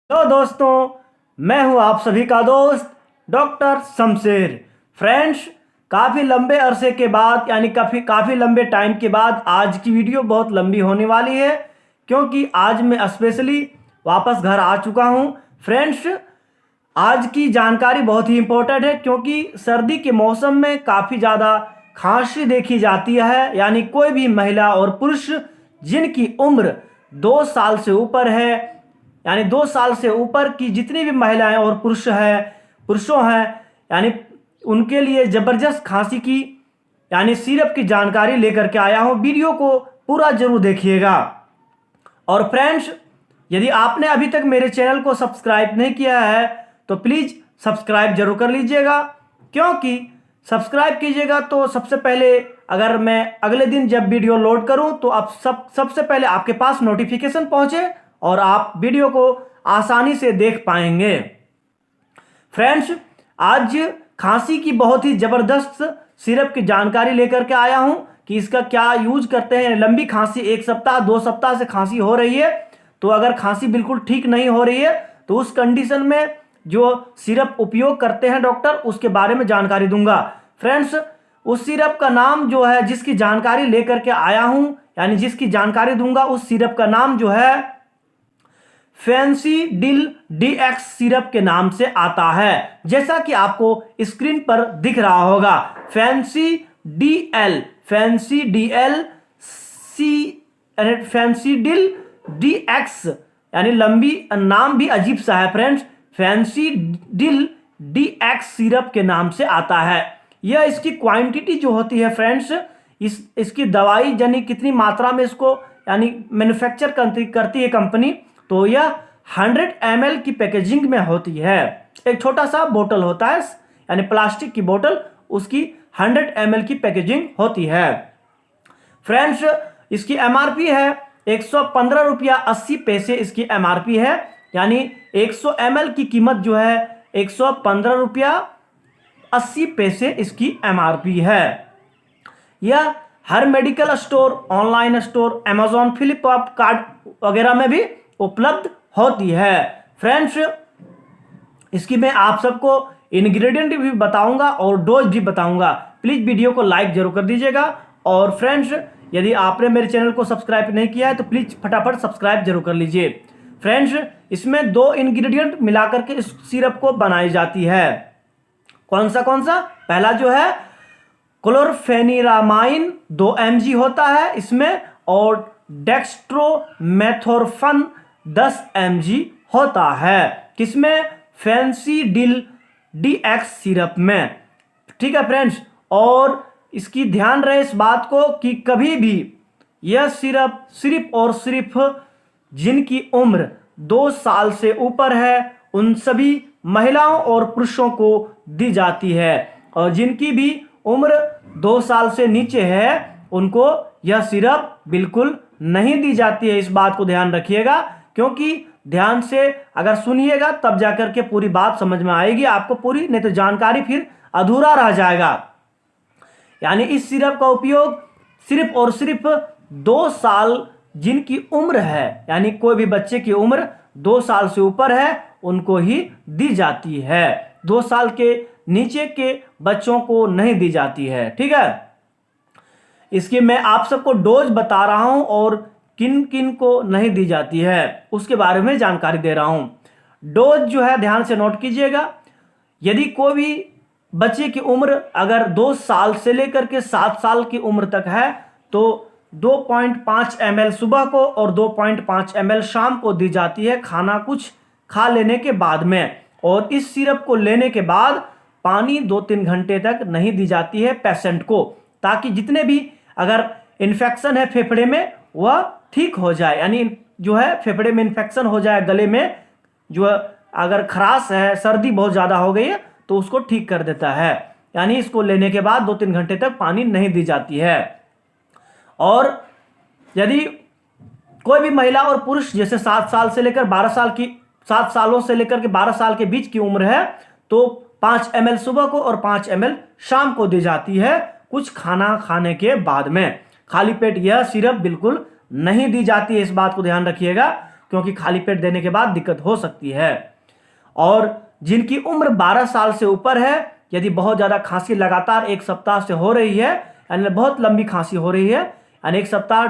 तो दोस्तों, मैं हूं आप सभी का दोस्त डॉक्टर शमशेर। फ्रेंड्स, काफ़ी लंबे अरसे के बाद यानी काफ़ी लंबे टाइम के बाद आज की वीडियो बहुत लंबी होने वाली है, क्योंकि आज मैं स्पेशली वापस घर आ चुका हूं। फ्रेंड्स, आज की जानकारी बहुत ही इम्पोर्टेंट है, क्योंकि सर्दी के मौसम में काफ़ी ज़्यादा खांसी देखी जाती है। यानी कोई भी महिला और पुरुष जिनकी उम्र 2 साल से ऊपर है, यानी 2 साल से ऊपर की जितनी भी महिलाएं और पुरुषों हैं, यानी उनके लिए ज़बरदस्त खांसी की यानी सिरप की जानकारी लेकर के आया हूं। वीडियो को पूरा जरूर देखिएगा। और फ्रेंड्स, यदि आपने अभी तक मेरे चैनल को सब्सक्राइब नहीं किया है तो प्लीज़ सब्सक्राइब जरूर कर लीजिएगा, क्योंकि सब्सक्राइब कीजिएगा तो सबसे पहले अगर मैं अगले दिन जब वीडियो लोड करूं तो आप सबसे पहले आपके पास नोटिफिकेशन पहुंचे और आप वीडियो को आसानी से देख पाएंगे। फ्रेंड्स, आज खांसी की बहुत ही ज़बरदस्त सिरप की जानकारी लेकर के आया हूं कि इसका क्या यूज करते हैं। लंबी खांसी 1 सप्ताह 2 सप्ताह से खांसी हो रही है, तो अगर खांसी बिल्कुल ठीक नहीं हो रही है तो उस कंडीशन में जो सिरप उपयोग करते हैं डॉक्टर, उसके बारे में जानकारी दूंगा। फ्रेंड्स, उस सिरप का नाम जो है, जिसकी जानकारी लेकर के आया हूं यानी जिसकी जानकारी दूंगा, उस सिरप का नाम जो है फेंसिडिल DX सिरप के नाम से आता है, जैसा कि आपको स्क्रीन पर दिख रहा होगा। फेंसिडिल DX, यानी लंबी नाम भी अजीब सा है फ्रेंड्स। फेंसिडिल DX सिरप के नाम से आता है। यह इसकी क्वांटिटी जो होती है फ्रेंड्स, इसकी दवाई यानी कितनी मात्रा में इसको यानी मैन्युफैक्चर करती है कंपनी, तो यह 100 ml की पैकेजिंग में होती है। एक छोटा सा बोतल होता है, यानी प्लास्टिक की बोतल, उसकी 100 ml की पैकेजिंग होती है। फ्रेंड्स, इसकी MRP है 115 रुपया 80 पैसे इसकी MRP है, यानी 100 ml की कीमत जो है 115 रुपया 80 पैसे इसकी MRP है। यह हर medical store, online store, Amazon, Flipkart वगैरह में भी उपलब्ध होती है। फ्रेंड्स, इसकी मैं आप सबको इंग्रेडिएंट भी बताऊंगा और डोज भी बताऊंगा। प्लीज वीडियो को लाइक जरूर कर दीजिएगा। और फ्रेंड्स, यदि आपने मेरे चैनल को सब्सक्राइब नहीं किया है तो प्लीज फटाफट सब्सक्राइब जरूर कर लीजिए। फ्रेंड्स, इसमें 2 इंग्रेडिएंट मिलाकर के इस सिरप को बनाई जाती है। कौन सा? पहला जो है क्लोरफेनिरामाइन 2 mg होता है इसमें, और डेक्स्ट्रोमेथोर्फन 10 mg होता है। किसमें? फेंसिडिल DX सिरप में। ठीक है फ्रेंड्स, और इसकी ध्यान रहे इस बात को कि कभी भी यह सिरप सिर्फ और सिर्फ जिनकी उम्र 2 साल से ऊपर है उन सभी महिलाओं और पुरुषों को दी जाती है, और जिनकी भी उम्र 2 साल से नीचे है उनको यह सिरप बिल्कुल नहीं दी जाती है। इस बात को ध्यान रखिएगा, क्योंकि ध्यान से अगर सुनिएगा तब जाकर के पूरी बात समझ में आएगी आपको पूरी, नहीं तो जानकारी फिर अधूरा रह जाएगा। यानी इस सिरप का उपयोग सिर्फ और सिर्फ 2 साल जिनकी उम्र है, यानी कोई भी बच्चे की उम्र 2 साल से ऊपर है उनको ही दी जाती है। 2 साल के नीचे के बच्चों को नहीं दी जाती है। ठीक है, इसकी मैं आप सबको डोज बता रहा हूं और किन किन को नहीं दी जाती है उसके बारे में जानकारी दे रहा हूं। डोज जो है ध्यान से नोट कीजिएगा। यदि कोई भी बच्चे की उम्र अगर 2 साल से लेकर के 7 साल की उम्र तक है तो 2.5 ml सुबह को और 2.5 ml शाम को दी जाती है, खाना कुछ खा लेने के बाद में। और इस सिरप को लेने के बाद पानी 2-3 घंटे तक नहीं दी जाती है पेशेंट को, ताकि जितने भी अगर इन्फेक्शन है फेफड़े में वह ठीक हो जाए। यानी जो है फेफड़े में इन्फेक्शन हो जाए, गले में जो अगर खराश है, सर्दी बहुत ज़्यादा हो गई है तो उसको ठीक कर देता है। यानी इसको लेने के बाद 2-3 घंटे तक पानी नहीं दी जाती है। और यदि कोई भी महिला और पुरुष जैसे 7 साल से लेकर 12 साल की 7 सालों से लेकर के 12 साल के बीच की उम्र है तो 5 ml सुबह को और 5 ml शाम को दी जाती है कुछ खाना खाने के बाद में। खाली पेट यह सिरप बिल्कुल नहीं दी जाती है, इस बात को ध्यान रखिएगा। क्योंकि खाली पेट देने के बाद दिक्कत हो सकती है। और जिनकी उम्र 12 साल से ऊपर है, यदि बहुत ज़्यादा खांसी लगातार 1 सप्ताह से हो रही है, यानी बहुत लंबी खांसी हो रही है, यानी 1 सप्ताह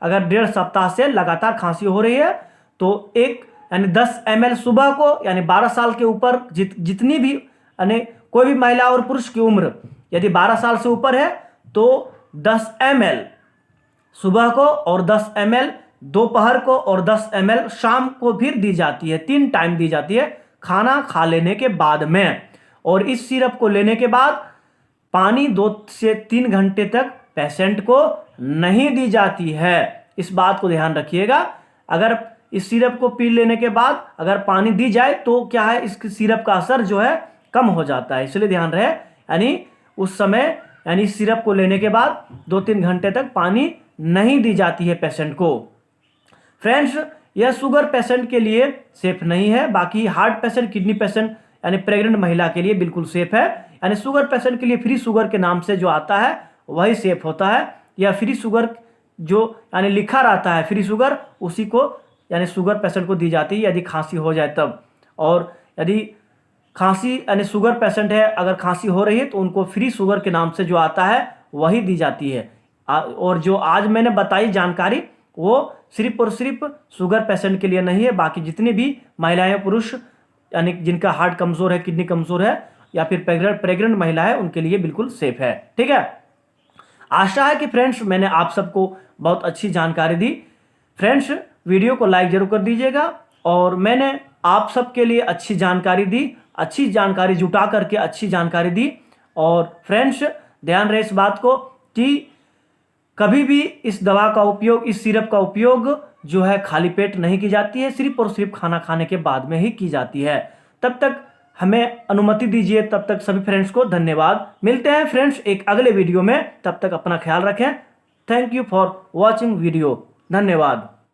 अगर 1.5 सप्ताह से लगातार खांसी हो रही है, तो यानी 10 ml सुबह को, यानी 12 साल के ऊपर जितनी भी, यानी कोई भी महिला और पुरुष की उम्र यदि 12 साल से ऊपर है तो 10 ml सुबह को और 10 ml दोपहर को और 10 ml शाम को भी दी जाती है। 3 टाइम दी जाती है खाना खा लेने के बाद में। और इस सिरप को लेने के बाद पानी 2 से 3 घंटे तक पेशेंट को नहीं दी जाती है। इस बात को ध्यान रखिएगा। अगर इस सिरप को पी लेने के बाद अगर पानी दी जाए तो क्या है, इस सिरप का असर जो है कम हो जाता है, इसलिए ध्यान रहे। यानी उस समय, यानी इस सिरप को लेने के बाद 2-3 घंटे तक पानी नहीं दी जाती है पेशेंट को। फ्रेंड्स, यह शुगर पेशेंट के लिए सेफ नहीं है, बाकी हार्ट पेशेंट, किडनी पेशेंट यानी प्रेग्नेंट महिला के लिए बिल्कुल सेफ है। यानी शुगर पेशेंट के लिए फ्री शुगर के नाम से जो आता है वही सेफ होता है। या फ्री शुगर जो यानी लिखा रहता है फ्री शुगर, उसी को यानी शुगर पेशेंट को दी जाती है यदि खांसी हो जाए तब। और यदि खांसी यानी शुगर पेशेंट है, अगर खांसी हो रही है तो उनको फ्री शुगर के नाम से जो आता है वही दी जाती है। और जो आज मैंने बताई जानकारी वो सिर्फ और सिर्फ शुगर पेशेंट के लिए नहीं है, बाकी जितने भी महिलाएं पुरुष यानी जिनका हार्ट कमज़ोर है, किडनी कमज़ोर है या फिर प्रेग्नेंट महिला है, उनके लिए बिल्कुल सेफ है। ठीक है, आशा है कि फ्रेंड्स मैंने आप सबको बहुत अच्छी जानकारी दी। फ्रेंड्स, वीडियो को लाइक जरूर कर दीजिएगा। और मैंने आप सबके लिए अच्छी जानकारी दी, अच्छी जानकारी जुटा करके अच्छी जानकारी दी। और फ्रेंड्स, ध्यान रहे इस बात को कि कभी भी इस दवा का उपयोग, इस सिरप का उपयोग जो है खाली पेट नहीं की जाती है, सिर्फ और सिर्फ खाना खाने के बाद में ही की जाती है। तब तक हमें अनुमति दीजिए, तब तक सभी फ्रेंड्स को धन्यवाद। मिलते हैं फ्रेंड्स एक अगले वीडियो में, तब तक अपना ख्याल रखें। Thank you for watching video. धन्यवाद।